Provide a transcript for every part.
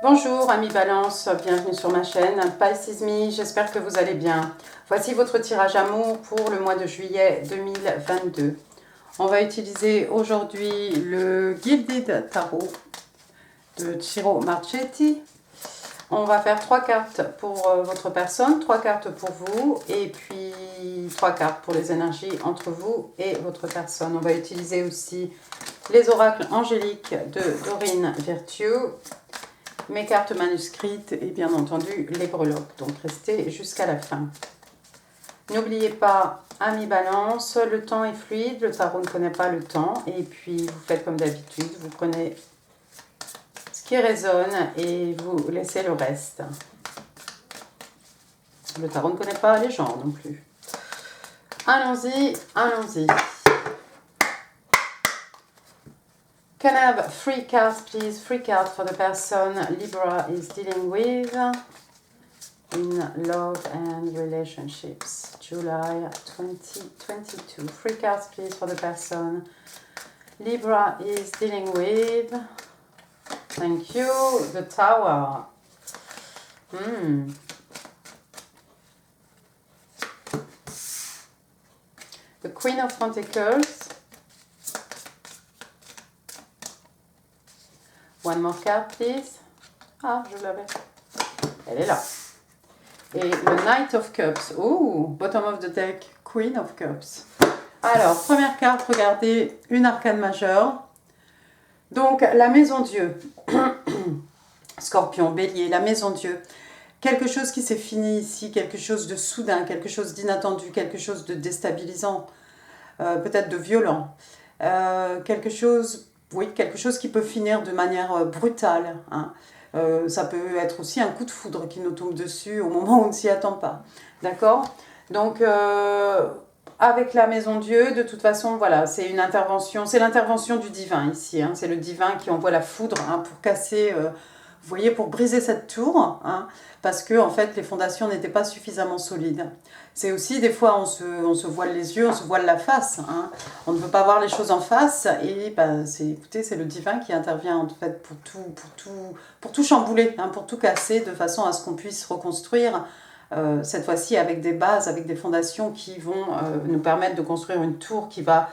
Bonjour amis Balance, bienvenue sur ma chaîne Pisces Me, j'espère que vous allez bien. Voici votre tirage amour pour le mois de juillet 2022. On va utiliser aujourd'hui le Gilded Tarot de Ciro Marchetti. On va faire 3 cartes pour votre personne, 3 cartes pour vous et puis 3 cartes pour les énergies entre vous et votre personne. On va utiliser aussi les oracles angéliques de Dorine Virtue, mes cartes manuscrites et bien entendu les breloques. Donc restez jusqu'à la fin. N'oubliez pas, amis Balance, le temps est fluide, le tarot ne connaît pas le temps. Et puis vous faites comme d'habitude, vous prenez ce qui résonne et vous laissez le reste. Le tarot ne connaît pas les gens non plus. Allons-y, allons-y. Can I have 3 cards, please? 3 cards for the person Libra is dealing with in love and relationships. July 2022. 3 cards, please, for the person Libra is dealing with. Thank you. The Tower. The Queen of Pentacles. One more card, please. Ah, je l'avais. Elle est là. Et le Knight of Cups. Oh, bottom of the deck, Queen of Cups. Alors, première carte, regardez, une arcane majeure. Donc, la maison Dieu. Scorpion, Bélier, la maison Dieu. Quelque chose qui s'est fini ici, quelque chose de soudain, quelque chose d'inattendu, quelque chose de déstabilisant, peut-être de violent. Quelque chose qui peut finir de manière brutale. Hein. Ça peut être aussi un coup de foudre qui nous tombe dessus au moment où on ne s'y attend pas. D'accord ? Donc, avec la maison Dieu, de toute façon, voilà, c'est une intervention, c'est l'intervention du divin ici. Hein. C'est le divin qui envoie la foudre pour casser, vous voyez, pour briser cette tour, parce que en fait, les fondations n'étaient pas suffisamment solides. C'est aussi, des fois, on se voile les yeux, on se voile la face. On ne veut pas voir les choses en face. Et écoutez, c'est le divin qui intervient en fait pour tout chambouler, pour tout casser, de façon à ce qu'on puisse reconstruire, cette fois-ci avec des bases, avec des fondations qui vont nous permettre de construire une tour qui va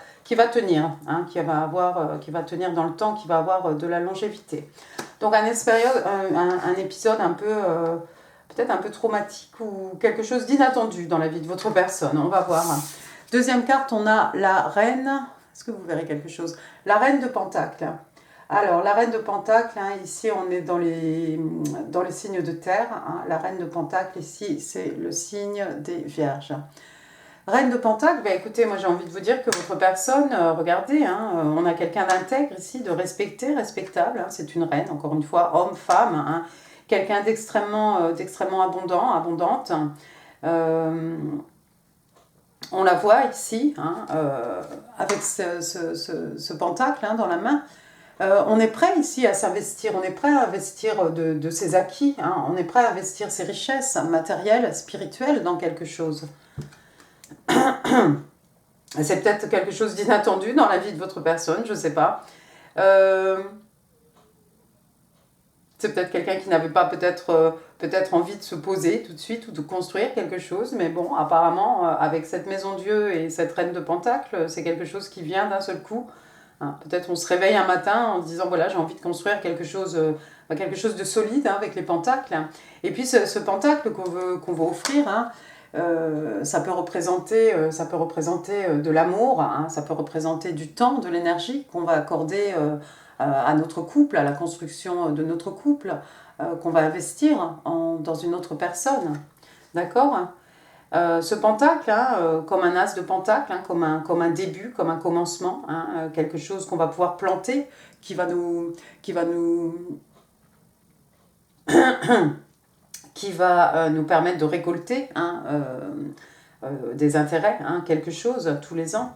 tenir, qui va tenir dans le temps, qui va avoir de la longévité. Donc un épisode un peu... peut-être un peu traumatique ou quelque chose d'inattendu dans la vie de votre personne. On va voir. Deuxième carte, on a la reine. Est-ce que vous verrez quelque chose? La reine de Pentacle. Alors, la reine de Pentacle, ici, on est dans les signes de terre. La reine de Pentacle, ici, c'est le signe des Vierges. Reine de Pentacle, écoutez, moi j'ai envie de vous dire que votre personne, regardez, on a quelqu'un d'intègre ici, de respecté, respectable. C'est une reine, encore une fois, homme, femme, quelqu'un d'extrêmement abondante. On la voit ici, avec ce pentacle dans la main. On est prêt ici à s'investir, on est prêt à investir de ses acquis, on est prêt à investir ses richesses matérielles, spirituelles dans quelque chose. C'est peut-être quelque chose d'inattendu dans la vie de votre personne, je ne sais pas. C'est peut-être quelqu'un qui n'avait pas peut-être envie de se poser tout de suite ou de construire quelque chose. Mais bon, apparemment, avec cette maison Dieu et cette reine de Pentacle, c'est quelque chose qui vient d'un seul coup. Peut-être on se réveille un matin en se disant, voilà, j'ai envie de construire quelque chose de solide avec les pentacles. Et puis ce pentacle qu'on veut offrir, ça peut représenter de l'amour, ça peut représenter du temps, de l'énergie qu'on va accorder à notre couple, à la construction de notre couple, qu'on va investir dans une autre personne. D'accord ? Ce pentacle, comme un as de pentacle, comme un début, comme un commencement, quelque chose qu'on va pouvoir planter, qui va nous permettre de récolter des intérêts, quelque chose tous les ans.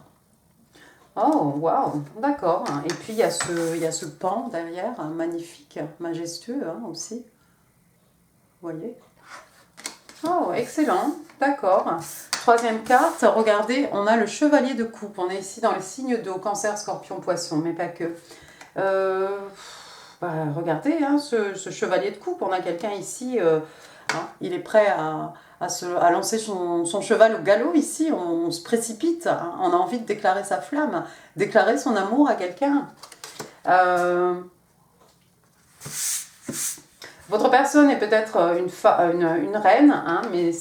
Oh, waouh, d'accord. Et puis, il y a ce pan derrière, magnifique, majestueux aussi. Vous voyez? Oh, excellent. D'accord. Troisième carte, regardez, on a le chevalier de coupe. On est ici dans les signes d'eau, Cancer, Scorpion, Poisson, mais pas que. regardez, hein, ce chevalier de coupe, on a quelqu'un ici, hein, il est prêt à lancer son cheval au galop ici, on se précipite, hein, on a envie de déclarer sa flamme, déclarer son amour à quelqu'un. Votre personne est peut-être une reine, hein, mais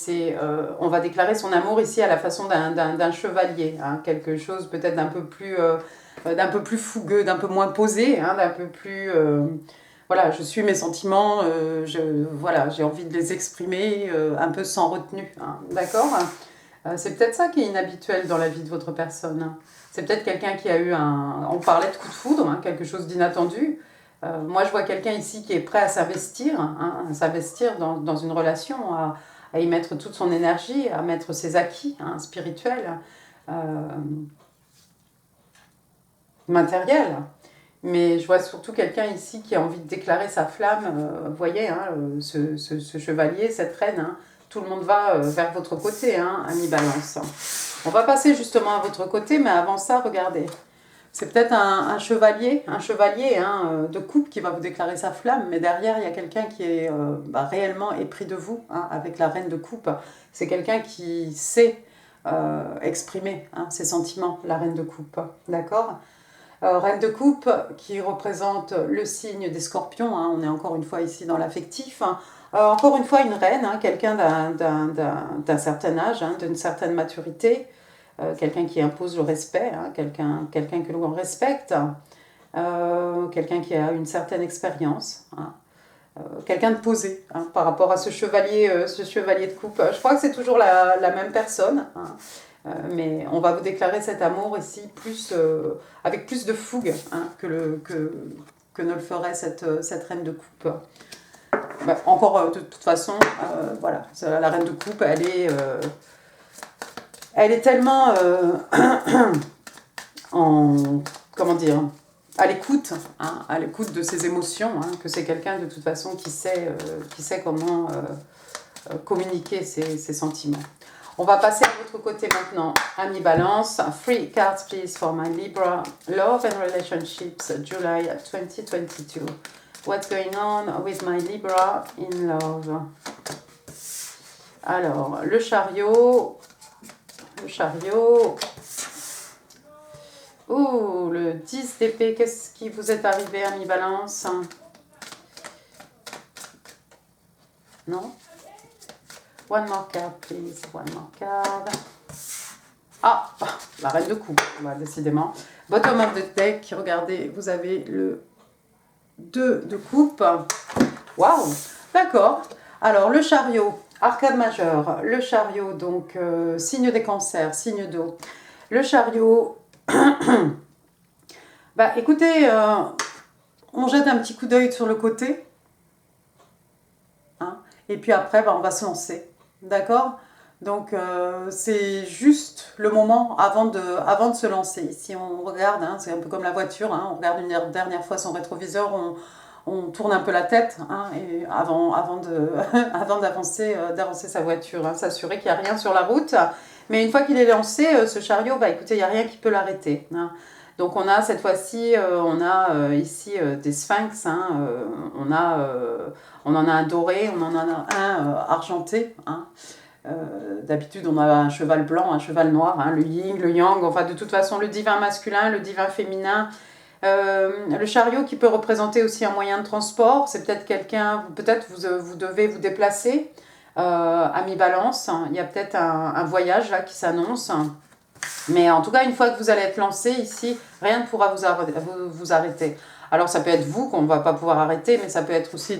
on va déclarer son amour ici à la façon d'un chevalier, hein, quelque chose peut-être d'un peu plus fougueux, d'un peu moins posé, hein, d'un peu plus... voilà, je suis mes sentiments, voilà, j'ai envie de les exprimer un peu sans retenue, hein, d'accord. C'est peut-être ça qui est inhabituel dans la vie de votre personne. C'est peut-être quelqu'un qui a eu on parlait de coup de foudre, hein, quelque chose d'inattendu. Moi, je vois quelqu'un ici qui est prêt à s'investir, hein, dans une relation, à y mettre toute son énergie, à mettre ses acquis, hein, spirituels, matériels. Mais je vois surtout quelqu'un ici qui a envie de déclarer sa flamme. Vous voyez, hein, ce chevalier, cette reine, hein, tout le monde va vers votre côté, hein, ami Balance. On va passer justement à votre côté, mais avant ça, regardez. C'est peut-être un chevalier hein, de coupe qui va vous déclarer sa flamme, mais derrière, il y a quelqu'un qui est réellement épris de vous, hein, avec la reine de coupe. C'est quelqu'un qui sait exprimer, hein, ses sentiments, la reine de coupe, d'accord. Reine de coupe qui représente le signe des scorpions, hein, on est encore une fois ici dans l'affectif. Hein. Encore une fois, une reine, hein, quelqu'un d'un certain âge, hein, d'une certaine maturité. Quelqu'un qui impose le respect, hein, quelqu'un que l'on respecte, quelqu'un qui a une certaine expérience, hein, quelqu'un de posé, hein, par rapport à ce chevalier de coupe. Je crois que c'est toujours la même personne, hein, mais on va vous déclarer cet amour ici avec plus de fougue, hein, que ne le ferait cette reine de coupe. Bah, encore, de toute façon, voilà, la reine de coupe, elle est tellement comment dire, à l'écoute, hein, à l'écoute de ses émotions, hein, que c'est quelqu'un de toute façon qui sait comment communiquer ses sentiments. On va passer à votre côté maintenant, ami Balance. 3 cards please for my Libra. Love and relationships, July 2022. What's going on with my Libra in love? Alors, le chariot. Oh, le 10 d'épée, qu'est-ce qui vous est arrivé, ami Balance? Non? One more card, please. One more card. Ah, la reine de coupe, bah, décidément. Bottom of the deck, regardez, vous avez le 2 de coupe. Waouh, d'accord. Alors, le chariot, arcade majeure. Le chariot, donc, signe des cancers, signe d'eau. Le chariot... bah, écoutez, on jette un petit coup d'œil sur le côté. Hein, et puis après, bah, on va se lancer. D'accord? Donc, c'est juste le moment avant de se lancer. Si on regarde, hein, c'est un peu comme la voiture, hein, on regarde une dernière fois son rétroviseur, on tourne un peu la tête, hein, et avant d'avancer sa voiture, hein, s'assurer qu'il n'y a rien sur la route. Mais une fois qu'il est lancé, ce chariot, bah, écoutez, il n'y a rien qui peut l'arrêter. Hein. Donc on a cette fois-ci, ici des sphinx, hein, on en a un doré, on en a un argenté. Hein. D'habitude on a un cheval blanc, un cheval noir, hein, le yin, le yang, enfin de toute façon le divin masculin, le divin féminin. Le chariot qui peut représenter aussi un moyen de transport, c'est peut-être quelqu'un, peut-être vous devez vous déplacer, ami Balance, il y a peut-être un voyage là qui s'annonce. Mais en tout cas, une fois que vous allez être lancé ici, rien ne pourra vous arrêter. Alors ça peut être vous qu'on ne va pas pouvoir arrêter, mais ça peut être aussi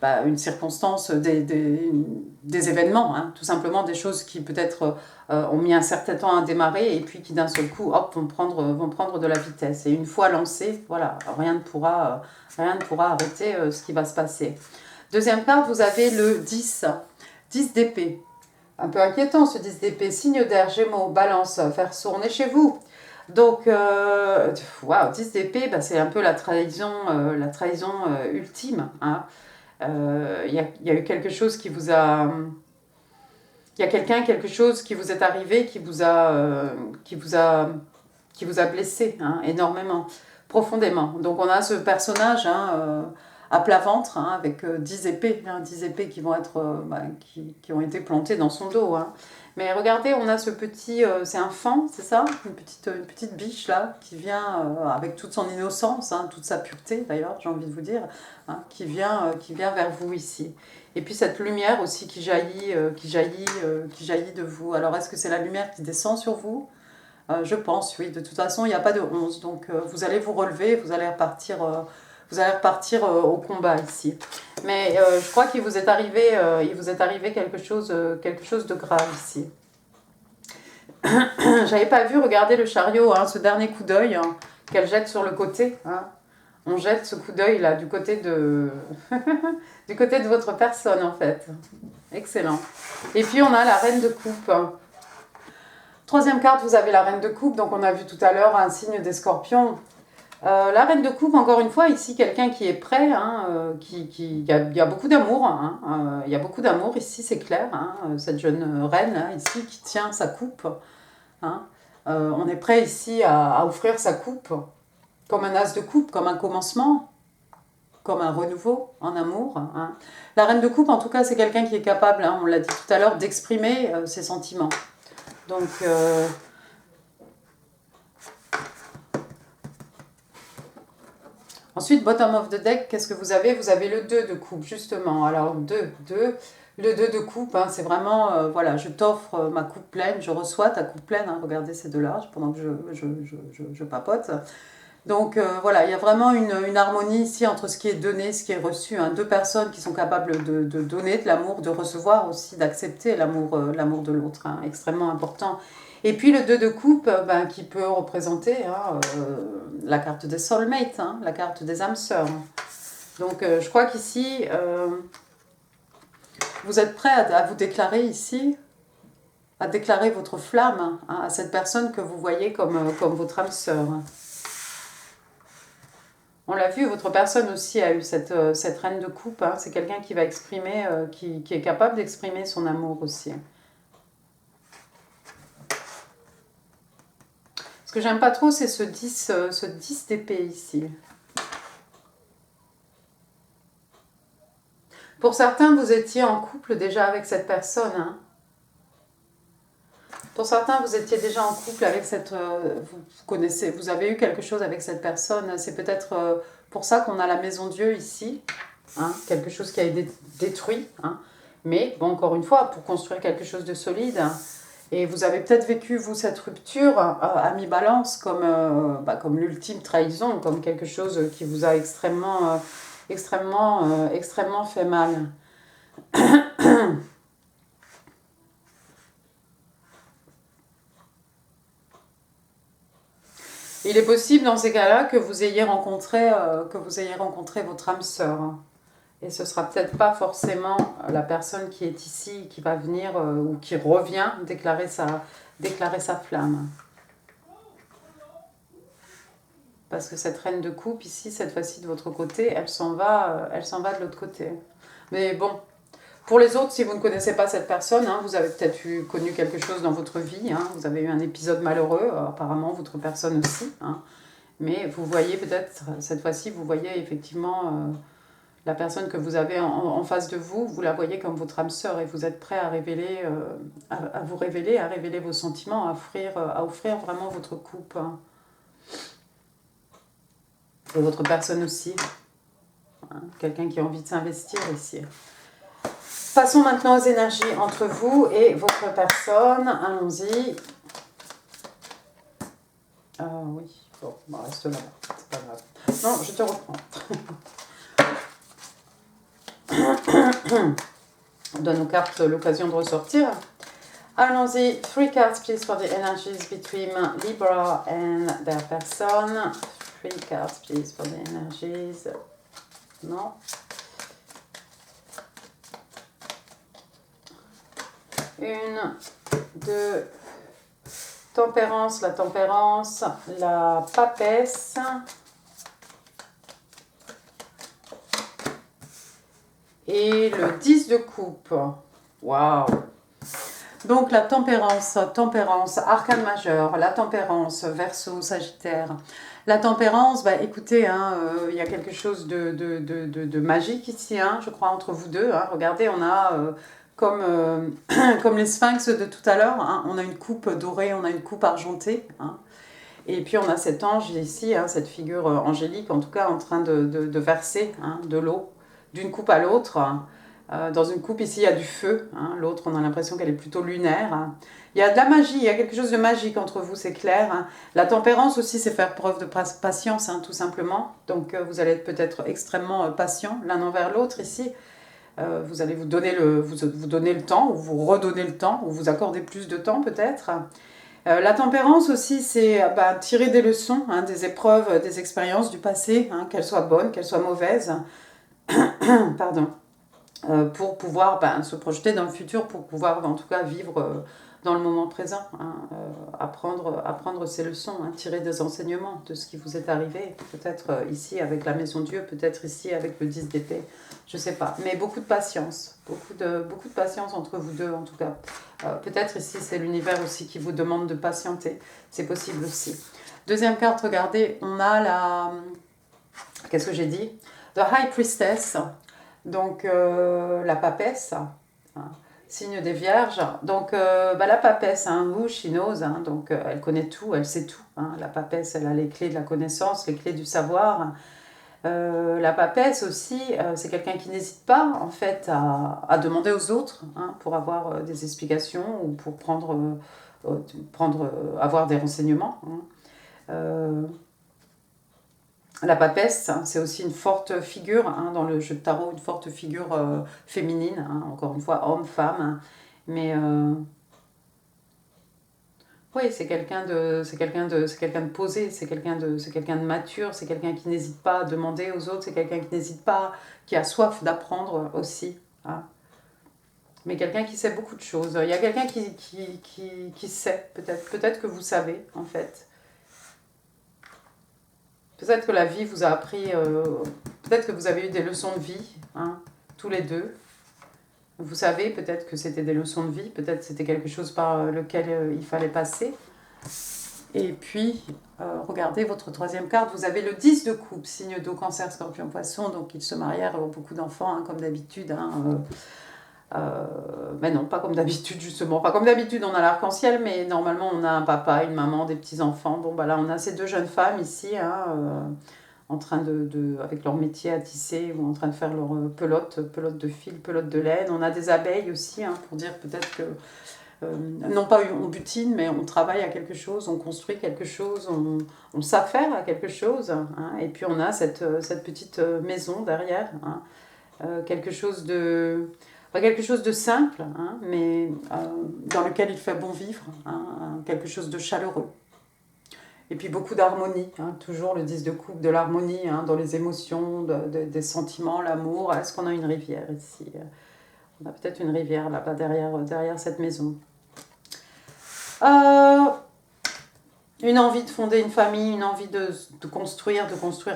une circonstance, des événements, hein, tout simplement des choses qui peut-être ont mis un certain temps à démarrer et puis qui d'un seul coup, hop, vont prendre de la vitesse. Et une fois lancé, voilà, rien ne pourra arrêter ce qui va se passer. Deuxième carte, vous avez le 10 d'épée. Un peu inquiétant ce 10 d'épée, signe d'air, Gémeaux, Balance, Verseau, on est chez vous. Donc, waouh, 10 d'épée, bah, c'est un peu la trahison ultime. Hein. Y a eu quelque chose qui vous a... Il y a quelque chose qui vous est arrivé, qui vous a blessé, hein, énormément. profondément. Donc on a ce personnage à plat ventre, avec 10 épées, 10 épées qui vont être, qui ont été plantées dans son dos. Mais regardez, on a ce petit, c'est un faon, c'est ça, une petite biche là, qui vient avec toute son innocence, toute sa pureté d'ailleurs, j'ai envie de vous dire, qui vient vers vous ici. Et puis cette lumière aussi qui jaillit de vous. Alors est-ce que c'est la lumière qui descend sur vous? Je pense, oui. De toute façon, il n'y a pas de 11. Donc vous allez vous relever, vous allez repartir au combat ici. Mais je crois qu'il vous est arrivé, quelque chose de grave ici. J'avais pas vu, regardez le chariot, ce dernier coup d'œil qu'elle jette sur le côté. On jette ce coup d'œil là du côté de du côté de votre personne en fait. Excellent. Et puis on a la reine de coupe. Troisième carte, vous avez la reine de coupe. Donc on a vu tout à l'heure un signe des scorpions. La reine de coupe, encore une fois, ici, quelqu'un qui est prêt, il y a beaucoup d'amour, il y a beaucoup d'amour ici, c'est clair, cette jeune reine ici qui tient sa coupe. On est prêt ici à offrir sa coupe, comme un as de coupe, comme un commencement, comme un renouveau en amour. La reine de coupe, en tout cas, c'est quelqu'un qui est capable, on l'a dit tout à l'heure, d'exprimer ses sentiments. Donc... Ensuite, bottom of the deck, qu'est-ce que vous avez? Vous avez le 2 de coupe, justement. Alors, le 2 de coupe, c'est vraiment, voilà, je t'offre ma coupe pleine, je reçois ta coupe pleine. Regardez ces deux-là, pendant que je papote. Donc, voilà, il y a vraiment une harmonie ici entre ce qui est donné et ce qui est reçu. Deux personnes qui sont capables de donner de l'amour, de recevoir aussi, d'accepter l'amour de l'autre. Extrêmement important. Et puis le 2 de coupe, qui peut représenter la carte des soulmates, la carte des âmes sœurs. Donc je crois qu'ici, vous êtes prêt à vous déclarer ici, à déclarer votre flamme à cette personne que vous voyez comme votre âme sœur. On l'a vu, votre personne aussi a eu cette reine de coupe. C'est quelqu'un qui va exprimer, qui est capable d'exprimer son amour aussi. Ce que j'aime pas trop, c'est ce 10 d'épée ici. Pour certains, vous étiez en couple déjà avec cette personne. Pour certains, vous étiez déjà en couple avec cette... vous avez eu quelque chose avec cette personne. C'est peut-être pour ça qu'on a la maison Dieu ici. Quelque chose qui a été détruit. Mais, bon, encore une fois, pour construire quelque chose de solide... Et vous avez peut-être vécu, vous, cette rupture à mi-balance comme l'ultime trahison, comme quelque chose qui vous a extrêmement fait mal. Il est possible dans ces cas-là que vous ayez rencontré votre âme sœur. Et ce ne sera peut-être pas forcément la personne qui est ici, qui va venir ou qui revient déclarer sa flamme. Parce que cette reine de coupe ici, cette fois-ci de votre côté, elle s'en va de l'autre côté. Mais bon, pour les autres, si vous ne connaissez pas cette personne, vous avez peut-être connu quelque chose dans votre vie, vous avez eu un épisode malheureux, apparemment votre personne aussi. Mais vous voyez peut-être, cette fois-ci, vous voyez effectivement... la personne que vous avez en face de vous, vous la voyez comme votre âme sœur et vous êtes prêt à révéler, à révéler vos sentiments, à offrir vraiment votre coupe. Et votre personne aussi. Quelqu'un qui a envie de s'investir ici. Passons maintenant aux énergies entre vous et votre personne. Allons-y. Oui, bon, reste là. C'est pas grave. Non, je te reprends. On donne aux cartes l'occasion de ressortir. Allons-y. 3 cards, please, for the energies between Libra and their person. 3 cards, please, for the energies. Non. Une, deux. Tempérance, la papesse. Et le 10 de coupe. Waouh! Donc la tempérance, arcane majeur, la tempérance, Verseau, Sagittaire. La tempérance, bah écoutez, hein, y a quelque chose de magique ici, hein, je crois, entre vous deux. Hein. Regardez, on a, comme, comme les sphinx de tout à l'heure, hein, on a une coupe dorée, on a une coupe argentée. Hein. Et puis on a cet ange ici, hein, cette figure angélique, en tout cas, en train de verser hein, de l'eau d'une coupe à l'autre. Hein. Dans une coupe, ici, il y a du feu. Hein. L'autre, on a l'impression qu'elle est plutôt lunaire. Hein. Il y a de la magie, il y a quelque chose de magique entre vous, c'est clair. Hein. La tempérance aussi, c'est faire preuve de patience, hein, tout simplement. Donc, vous allez être peut-être extrêmement patient l'un envers l'autre ici. Vous allez vous donner le temps, ou vous redonner le temps, ou vous accorder plus de temps peut-être. La tempérance aussi, c'est bah, tirer des leçons, hein, des épreuves, des expériences du passé, hein, qu'elles soient bonnes, qu'elles soient mauvaises. Pardon. Pour pouvoir se projeter dans le futur, pour pouvoir en tout cas vivre dans le moment présent, hein, apprendre ces leçons, hein, tirer des enseignements de ce qui vous est arrivé, peut-être ici avec la Maison Dieu, peut-être ici avec le 10 d'épée, je ne sais pas, mais beaucoup de patience, beaucoup de patience entre vous deux en tout cas. Peut-être ici c'est l'univers aussi qui vous demande de patienter, c'est possible aussi. Deuxième carte, regardez, on a la... Qu'est-ce que j'ai dit? The High Priestess. Donc, la papesse, hein, signe des vierges. Donc, la papesse, hein, she knows, hein, donc elle connaît tout, elle sait tout. Hein. La papesse, elle a les clés de la connaissance, les clés du savoir. La papesse aussi, c'est quelqu'un qui n'hésite pas, en fait, à demander aux autres hein, pour avoir des explications ou pour avoir des renseignements. Hein. La papesse, c'est aussi une forte figure hein, dans le jeu de tarot, une forte figure féminine, hein, encore une fois, homme, femme. Hein, mais oui, c'est quelqu'un de posé, c'est quelqu'un de mature, c'est quelqu'un qui n'hésite pas à demander aux autres, c'est quelqu'un qui n'hésite pas, qui a soif d'apprendre aussi. Hein. Mais quelqu'un qui sait beaucoup de choses. Il y a quelqu'un qui sait, peut-être que vous savez, en fait. Peut-être que la vie vous a appris, peut-être que vous avez eu des leçons de vie, hein, tous les deux. Vous savez peut-être que c'était des leçons de vie, peut-être que c'était quelque chose par lequel il fallait passer. Et puis, regardez votre troisième carte, vous avez le 10 de coupe, signe d'eau, cancer, scorpion, poisson, donc ils se marièrent, ont beaucoup d'enfants, hein, comme d'habitude. Hein, mais non, pas comme d'habitude justement. Pas comme d'habitude, on a l'arc-en-ciel, mais normalement on a un papa, une maman, des petits-enfants. Bon, bah là, on a ces deux jeunes femmes ici, hein, en train avec leur métier à tisser, ou en train de faire leur pelote de fil, pelote de laine. On a des abeilles aussi, hein, pour dire peut-être que, non pas on butine, mais on travaille à quelque chose, on construit quelque chose, on s'affaire à quelque chose. Hein, et puis on a cette petite maison derrière, hein, quelque chose de... Pas quelque chose de simple, hein, mais dans lequel il fait bon vivre, hein, quelque chose de chaleureux. Et puis beaucoup d'harmonie, hein, toujours le 10 de coupe, de l'harmonie hein, dans les émotions, des sentiments, l'amour. Est-ce qu'on a une rivière ici? On a peut-être une rivière là-bas derrière cette maison. Une envie de fonder une famille, une envie de construire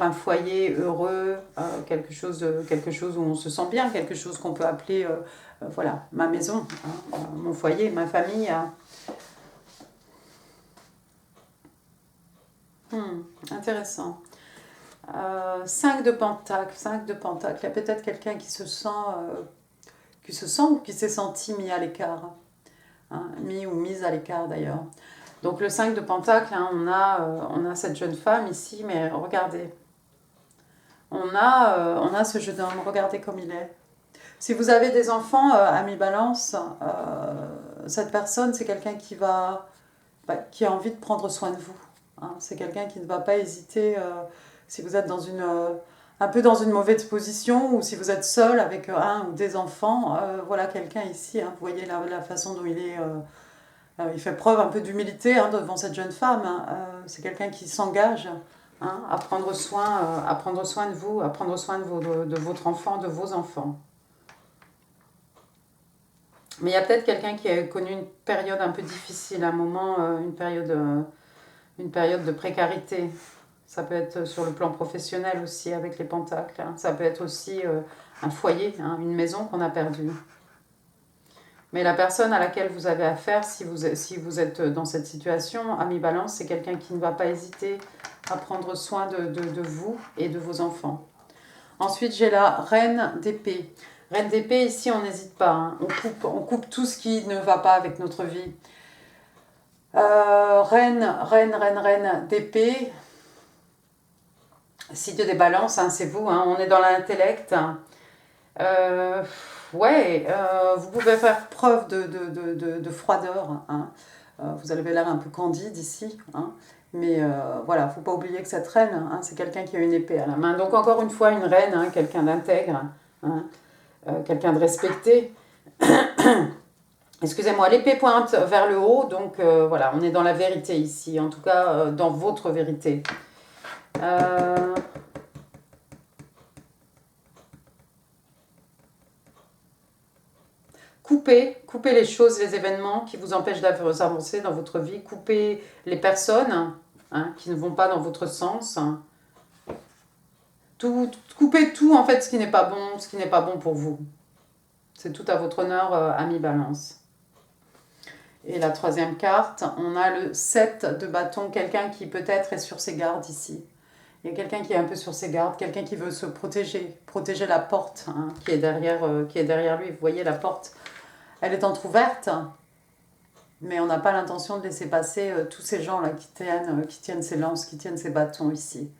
un foyer heureux, quelque chose où on se sent bien, quelque chose qu'on peut appeler voilà, ma maison, hein, mon foyer, ma famille. Hein. Intéressant. 5 de Pentacle, 5 de Pentacle. Il y a peut-être quelqu'un qui se sent ou qui s'est senti mis à l'écart. Hein, mis ou mise à l'écart d'ailleurs. Donc le 5 de Pentacle, hein, on a cette jeune femme ici, mais regardez. On a ce jeune homme, regardez comme il est. Si vous avez des enfants, amis balance, cette personne, c'est quelqu'un qui a envie de prendre soin de vous. Hein. C'est quelqu'un qui ne va pas hésiter, si vous êtes un peu dans une mauvaise position, ou si vous êtes seul avec un ou des enfants, voilà quelqu'un ici, hein, vous voyez la façon dont il est... il fait preuve un peu d'humilité hein, devant cette jeune femme. Hein. C'est quelqu'un qui s'engage hein, à prendre soin de vous, à prendre soin de votre enfant, de vos enfants. Mais il y a peut-être quelqu'un qui a connu une période un peu difficile, un moment, une période de précarité. Ça peut être sur le plan professionnel aussi avec les pentacles. Hein. Ça peut être aussi un foyer, hein, une maison qu'on a perdue. Mais la personne à laquelle vous avez affaire, si vous êtes dans cette situation, ami balance, c'est quelqu'un qui ne va pas hésiter à prendre soin de vous et de vos enfants. Ensuite, j'ai la reine d'épée. Reine d'épée, ici, on n'hésite pas. Hein. On coupe tout ce qui ne va pas avec notre vie. Reine d'épée. Site des balances, hein, c'est vous. Hein. On est dans l'intellect. Vous pouvez faire preuve de froideur. Hein. Vous avez l'air un peu candide ici. Hein. Mais voilà, il ne faut pas oublier que cette reine, hein, c'est quelqu'un qui a une épée à la main. Donc encore une fois, une reine, hein, quelqu'un d'intègre, hein, quelqu'un de respecté. Excusez-moi, l'épée pointe vers le haut, donc voilà, on est dans la vérité ici, en tout cas dans votre vérité. Coupez les choses, les événements qui vous empêchent d'avancer dans votre vie. Coupez les personnes hein, qui ne vont pas dans votre sens. Coupez tout, en fait, ce qui n'est pas bon pour vous. C'est tout à votre honneur, ami balance. Et la troisième carte, on a le 7 de bâton, quelqu'un qui peut-être est sur ses gardes ici. Il y a quelqu'un qui est un peu sur ses gardes, quelqu'un qui veut se protéger la porte hein, qui est derrière lui. Vous voyez la porte, elle est entrouverte, mais on n'a pas l'intention de laisser passer tous ces gens-là qui tiennent ces lances, qui tiennent ces bâtons ici.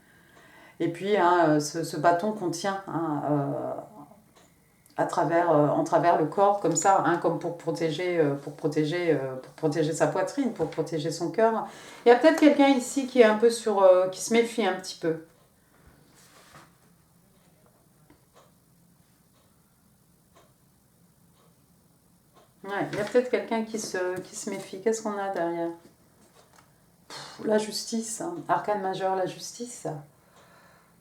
Et puis, hein, ce bâton contient en travers le corps, comme ça, hein, comme pour protéger sa poitrine, pour protéger son cœur. Il y a peut-être quelqu'un ici qui est un peu qui se méfie un petit peu. Ouais, il y a peut-être quelqu'un qui se méfie. Qu'est-ce qu'on a derrière? La justice, hein. Arcane majeur, la justice.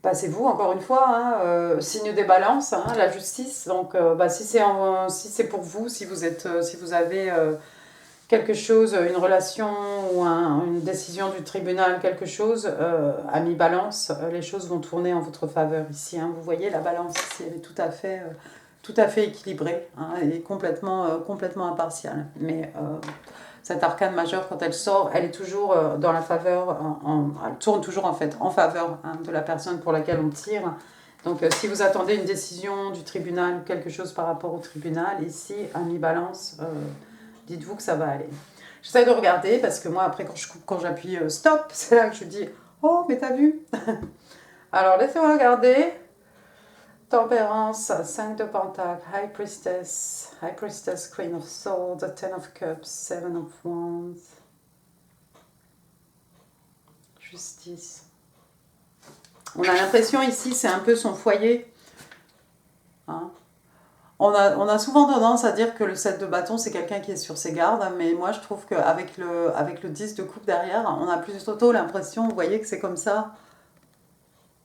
Bah, c'est vous, encore une fois, hein, signe des balances, hein, la justice. Donc, si c'est pour vous, si vous avez quelque chose, une relation ou une décision du tribunal, quelque chose, ami balance, les choses vont tourner en votre faveur ici. Hein. Vous voyez, la balance ici, elle est tout à fait équilibrée. Hein, elle est complètement impartiale. Mais cette arcane majeure, quand elle sort, elle est toujours dans la faveur, elle tourne toujours en fait en faveur hein, de la personne pour laquelle on tire. Donc si vous attendez une décision du tribunal ou quelque chose par rapport au tribunal, ici, ami balance, dites-vous que ça va aller. J'essaie de regarder parce que moi, après, quand j'appuie stop, c'est là que je dis oh, mais t'as vu? Alors, laissez-moi regarder. Tempérance, 5 de Pentacle, High Priestess, Queen of Swords, 10 of Cups, 7 of Wands. Justice. On a l'impression ici, c'est un peu son foyer. Hein? On a souvent tendance à dire que le 7 de bâton, c'est quelqu'un qui est sur ses gardes, mais moi je trouve qu'avec le 10 de coupe derrière, on a plutôt l'impression, vous voyez, que c'est comme ça.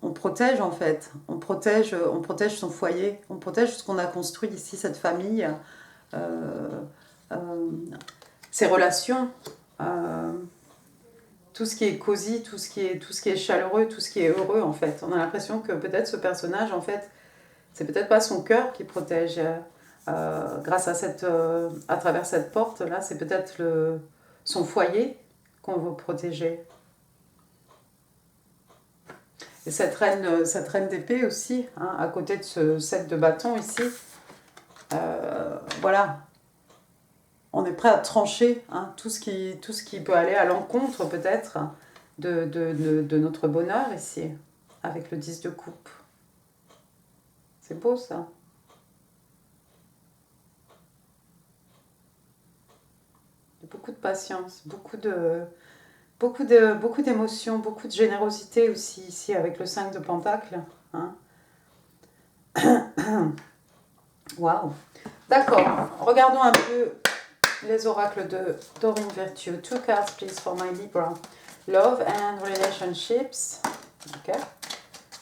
On protège en fait, on protège son foyer, on protège ce qu'on a construit ici, cette famille, ses relations, tout ce qui est cosy, tout ce qui est chaleureux, tout ce qui est heureux en fait. On a l'impression que peut-être ce personnage en fait, c'est peut-être pas son cœur qui protège grâce à travers cette porte là, c'est peut-être son foyer qu'on veut protéger. Et cette reine d'épée aussi, hein, à côté de ce 7 de bâton ici, voilà, on est prêt à trancher hein, tout ce qui peut aller à l'encontre peut-être de notre bonheur ici, avec le 10 de coupe. C'est beau ça. Beaucoup de patience, beaucoup d'émotions, beaucoup de générosité aussi ici avec le 5 de Pentacle. Hein. Waouh. D'accord, regardons un peu les oracles de Doreen Virtue. 2 cards please for my Libra. Love and relationships. Ok.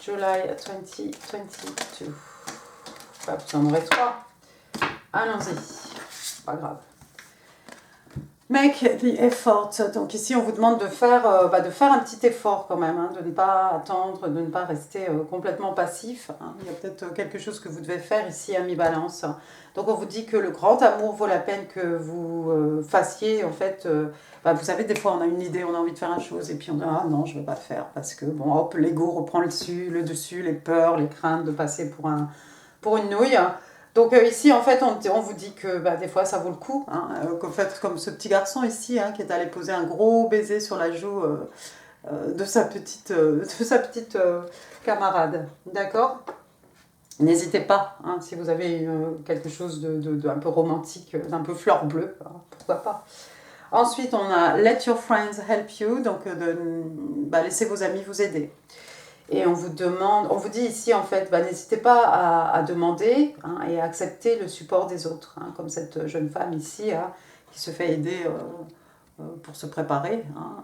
July 2022. Vous en aurez 3. Allons-y. Pas grave. Make the effort. Donc ici, on vous demande de faire un petit effort quand même, hein, de ne pas attendre, de ne pas rester complètement passif. Hein. Il y a peut-être quelque chose que vous devez faire ici à mi-balance. Donc on vous dit que le grand amour vaut la peine que vous fassiez. En fait, vous savez, des fois on a une idée, on a envie de faire une chose et puis on dit ah non, je ne vais pas le faire parce que bon, hop, l'ego reprend le dessus, les peurs, les craintes de passer pour une nouille. Donc ici, en fait, on vous dit que des fois, ça vaut le coup. Hein, qu'en fait, comme ce petit garçon ici, hein, qui est allé poser un gros baiser sur la joue de sa petite camarade. D'accord. N'hésitez pas, hein, si vous avez quelque chose d'un peu romantique, d'un peu fleur bleue, hein, pourquoi pas. Ensuite, on a Let your friends help you, donc laissez vos amis vous aider. Et on vous dit ici en fait, n'hésitez pas à demander hein, et à accepter le support des autres, hein, comme cette jeune femme ici hein, qui se fait aider pour se préparer hein,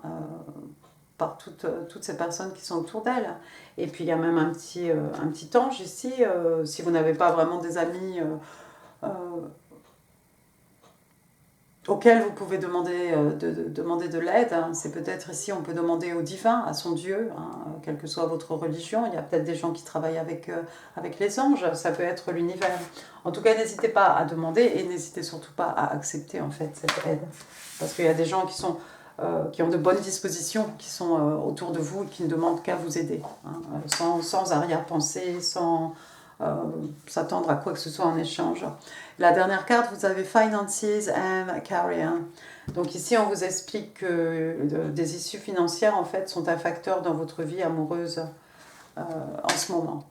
par toutes ces personnes qui sont autour d'elle. Et puis il y a même un petit ange ici, si vous n'avez pas vraiment des amis auquel vous pouvez demander de l'aide. Hein. C'est peut-être ici, on peut demander au divin, à son Dieu, hein, quelle que soit votre religion. Il y a peut-être des gens qui travaillent avec les anges, ça peut être l'univers. En tout cas, n'hésitez pas à demander et n'hésitez surtout pas à accepter en fait cette aide. Parce qu'il y a des gens qui ont de bonnes dispositions, qui sont autour de vous et qui ne demandent qu'à vous aider, hein, sans arrière-pensée, sans s'attendre à quoi que ce soit en échange. La dernière carte, vous avez Finances and Career. Donc ici, on vous explique que des issues financières, en fait, sont un facteur dans votre vie amoureuse en ce moment.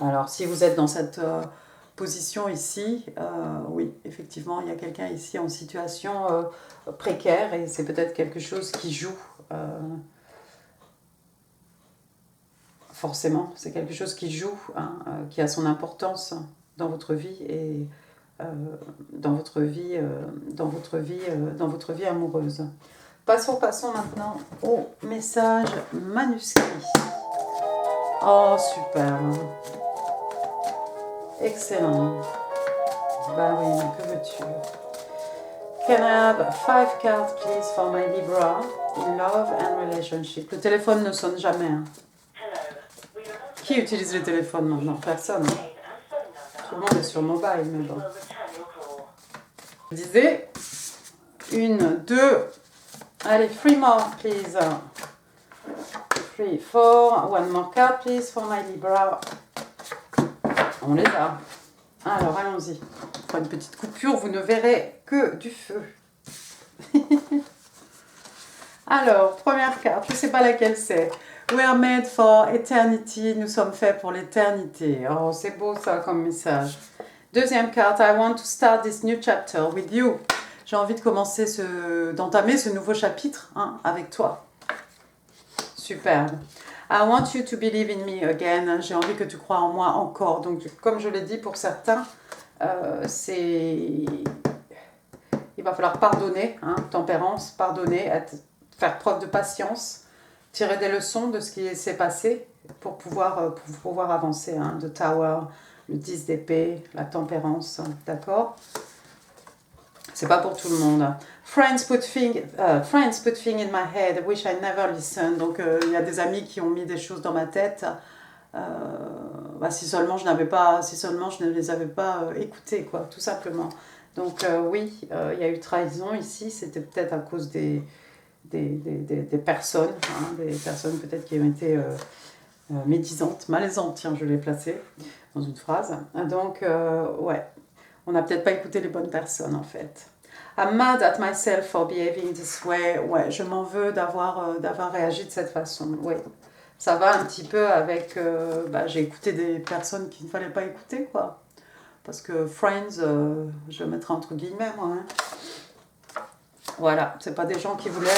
Alors, si vous êtes dans cette position ici, oui, effectivement, il y a quelqu'un ici en situation précaire et c'est peut-être quelque chose qui joue. Forcément, c'est quelque chose qui joue, hein, qui a son importance dans votre vie et dans votre vie amoureuse. Passons maintenant au message manuscrit. Oh, super. Excellent. Bah oui, que veux-tu? Can I have 5 cards, please, for my Libra in love and relationship? Le téléphone ne sonne jamais. Hein. Qui utilise le téléphone maintenant? Personne. Hein. Tout le monde est sur mobile, mais bon. Je disais, 1, 2, allez, 3 more, please. 3, 4, 1 more card, please, for my Libra. On les a. Alors, allons-y. Pour une petite coupure, vous ne verrez que du feu. Alors, première carte, je ne sais pas laquelle c'est. We are made for eternity. Nous sommes faits pour l'éternité. Oh, c'est beau ça comme message. Deuxième carte. I want to start this new chapter with you. J'ai envie de commencer d'entamer ce nouveau chapitre hein, avec toi. Superbe. I want you to believe in me again. J'ai envie que tu crois en moi encore. Donc, comme je l'ai dit pour certains, il va falloir pardonner, hein, tempérance, pardonner, faire preuve de patience. Tirer des leçons de ce qui s'est passé pour pouvoir avancer. Hein, the Tower, le 10 d'épée, la tempérance, d'accord? C'est pas pour tout le monde. Friends put things in my head, wish I never listened. Donc il y a des amis qui ont mis des choses dans ma tête. Si seulement je ne les avais pas écoutées, quoi, tout simplement. Donc oui, il y a eu trahison ici, c'était peut-être à cause des personnes, hein, des personnes peut-être qui ont été médisantes, malaisantes, tiens, je l'ai placé dans une phrase. Donc, ouais, on n'a peut-être pas écouté les bonnes personnes, en fait. I'm mad at myself for behaving this way. Ouais, je m'en veux d'avoir réagi de cette façon, oui. Ça va un petit peu avec... j'ai écouté des personnes qu'il ne fallait pas écouter, quoi. Parce que Friends, je le mettrai entre guillemets, moi, hein. Voilà, c'est pas des gens qui voulaient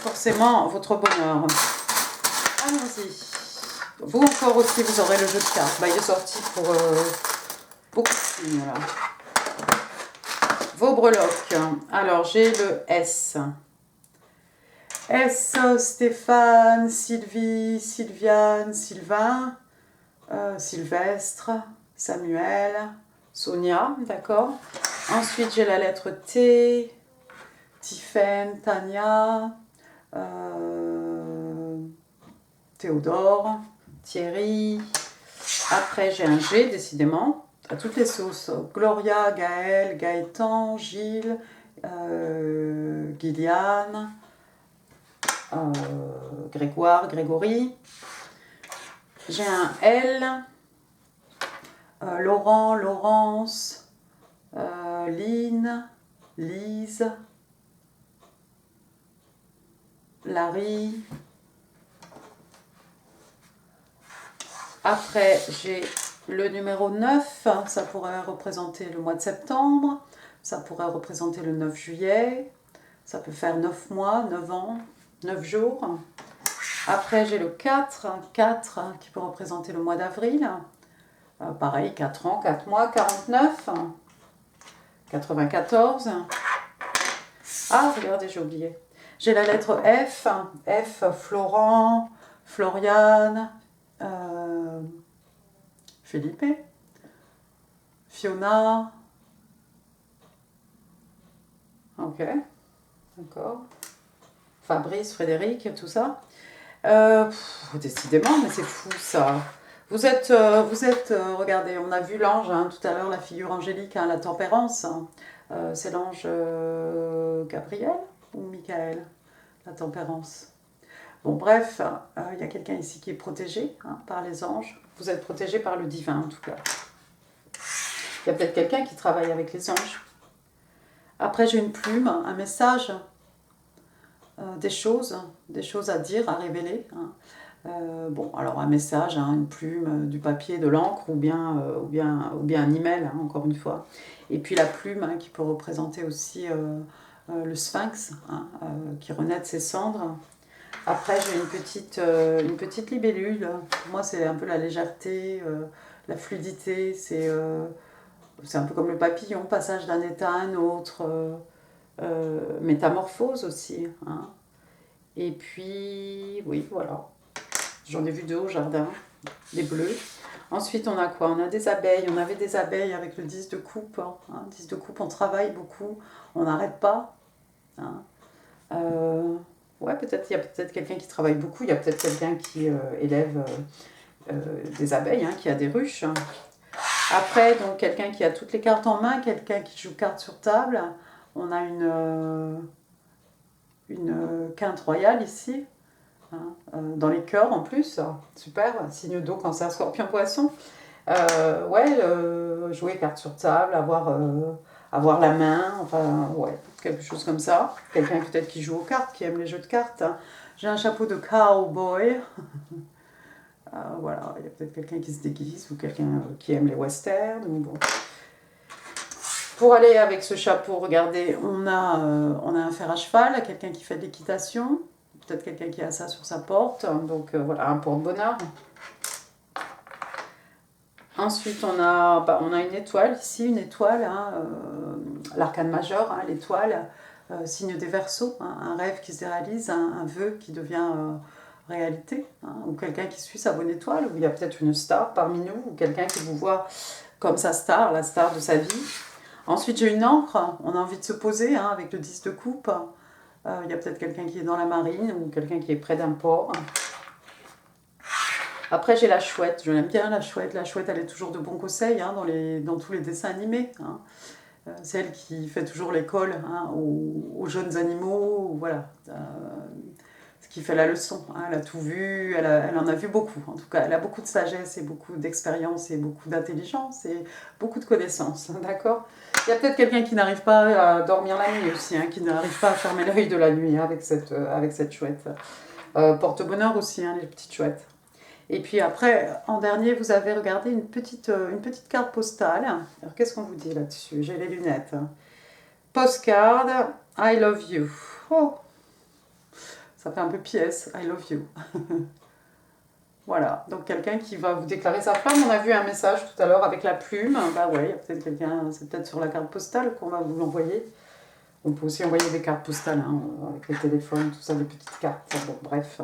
forcément votre bonheur. Allons-y. Vous encore aussi, vous aurez le jeu de cartes. Il est sorti pour beaucoup de signes, là. Vos breloques. Alors, j'ai le S. S, Stéphane, Sylvie, Sylviane, Sylvain, Sylvestre, Samuel, Sonia, d'accord. Ensuite, j'ai la lettre T, Tiffaine, Tania, Théodore, Thierry. Après, j'ai un G, décidément, à toutes les sauces. Gloria, Gaël, Gaëtan, Gilles, Gilliane, Grégoire, Grégory. J'ai un L, Laurent, Laurence, Lynn, Lise, Larry. Après, j'ai le numéro 9, ça pourrait représenter le mois de septembre, ça pourrait représenter le 9 juillet, ça peut faire 9 mois, 9 ans, 9 jours. Après, j'ai le 4, 4 qui peut représenter le mois d'avril. Pareil, 4 ans, 4 mois, 49, 94. Ah, regardez, j'ai oublié. J'ai la lettre F, F, Florent, Floriane, Philippe, Fiona. Ok, d'accord. Fabrice, Frédéric, tout ça. Décidément, mais c'est fou ça. Vous êtes, regardez, on a vu l'ange tout à l'heure, la figure angélique, la tempérance. C'est l'ange Gabriel ou Michael, la tempérance. Bon, bref, il y a quelqu'un ici qui est protégé par les anges. Vous êtes protégé par le divin en tout cas. Il y a peut-être quelqu'un qui travaille avec les anges. Après, j'ai une plume, un message, des choses à dire, à révéler. Bon, alors un message, une plume, du papier, de l'encre ou bien un email, encore une fois. Et puis la plume qui peut représenter aussi le sphinx qui renaît de ses cendres. Après, j'ai une petite libellule. Pour moi, c'est un peu la légèreté, la fluidité. C'est un peu comme le papillon, passage d'un état à un autre, métamorphose aussi. Et puis, oui, voilà. J'en ai vu 2 au jardin, des bleus. Ensuite, on a quoi? On a des abeilles. On avait des abeilles avec le 10 de coupe. 10 de coupe, on travaille beaucoup. On n'arrête pas. Ouais, peut-être, il y a peut-être quelqu'un qui travaille beaucoup. Il y a peut-être quelqu'un qui élève des abeilles, qui a des ruches. Après, donc, quelqu'un qui a toutes les cartes en main. Quelqu'un qui joue cartes sur table. On a une quinte royale ici. Dans les cœurs en plus, super, signe d'eau, cancer, scorpion, poisson. Jouer carte sur table, avoir la main, enfin, ouais, quelque chose comme ça. Quelqu'un peut-être qui joue aux cartes, qui aime les jeux de cartes. J'ai un chapeau de cowboy. Voilà, il y a peut-être quelqu'un qui se déguise ou quelqu'un qui aime les westerns. Ou bon. Pour aller avec ce chapeau, regardez, on a un fer à cheval, quelqu'un qui fait de l'équitation. Peut-être quelqu'un qui a ça sur sa porte, donc voilà, un porte-bonheur. Ensuite, on a une étoile ici, une étoile, l'arcane majeur, l'étoile, signe des Verseaux, un rêve qui se réalise, un vœu qui devient réalité, ou quelqu'un qui suit sa bonne étoile, ou il y a peut-être une star parmi nous, ou quelqu'un qui vous voit comme sa star, la star de sa vie. Ensuite, j'ai une encre, on a envie de se poser avec le 10 de coupe. Il y a peut-être quelqu'un qui est dans la marine ou quelqu'un qui est près d'un port. Après, j'ai la chouette. Je l'aime bien, la chouette. La chouette, elle est toujours de bons conseils dans tous les dessins animés. C'est elle qui fait toujours l'école aux jeunes animaux. Voilà. Ce qui fait la leçon. Elle a tout vu. Elle en a vu beaucoup. En tout cas, elle a beaucoup de sagesse et beaucoup d'expérience et beaucoup d'intelligence et beaucoup de connaissances. D'accord ? Il y a peut-être quelqu'un qui n'arrive pas à dormir la nuit aussi, qui n'arrive pas à fermer l'œil de la nuit avec cette chouette. Porte-bonheur aussi, les petites chouettes. Et puis après, en dernier, vous avez regardé une petite carte postale. Alors qu'est-ce qu'on vous dit là-dessus? J'ai les lunettes. Postcard, I love you. Oh, ça fait un peu pièce, I love you. Voilà, donc quelqu'un qui va vous déclarer sa flamme. On a vu un message tout à l'heure avec la plume. Bah ouais, il y a peut-être quelqu'un, c'est peut-être sur la carte postale qu'on va vous l'envoyer. On peut aussi envoyer des cartes postales avec les téléphones, tout ça, des petites cartes. Bon, bref.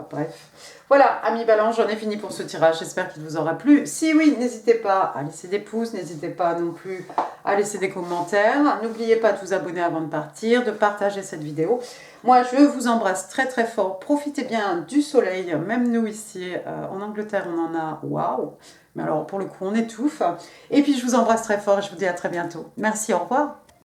Voilà, amis Balance, j'en ai fini pour ce tirage. J'espère qu'il vous aura plu. Si oui, n'hésitez pas à laisser des pouces. N'hésitez pas non plus à laisser des commentaires. N'oubliez pas de vous abonner avant de partir, de partager cette vidéo. Moi, je vous embrasse très très fort. Profitez bien du soleil. Même nous ici, en Angleterre, on en a. Waouh! Mais alors, pour le coup, on étouffe. Et puis, je vous embrasse très fort et je vous dis à très bientôt. Merci, au revoir.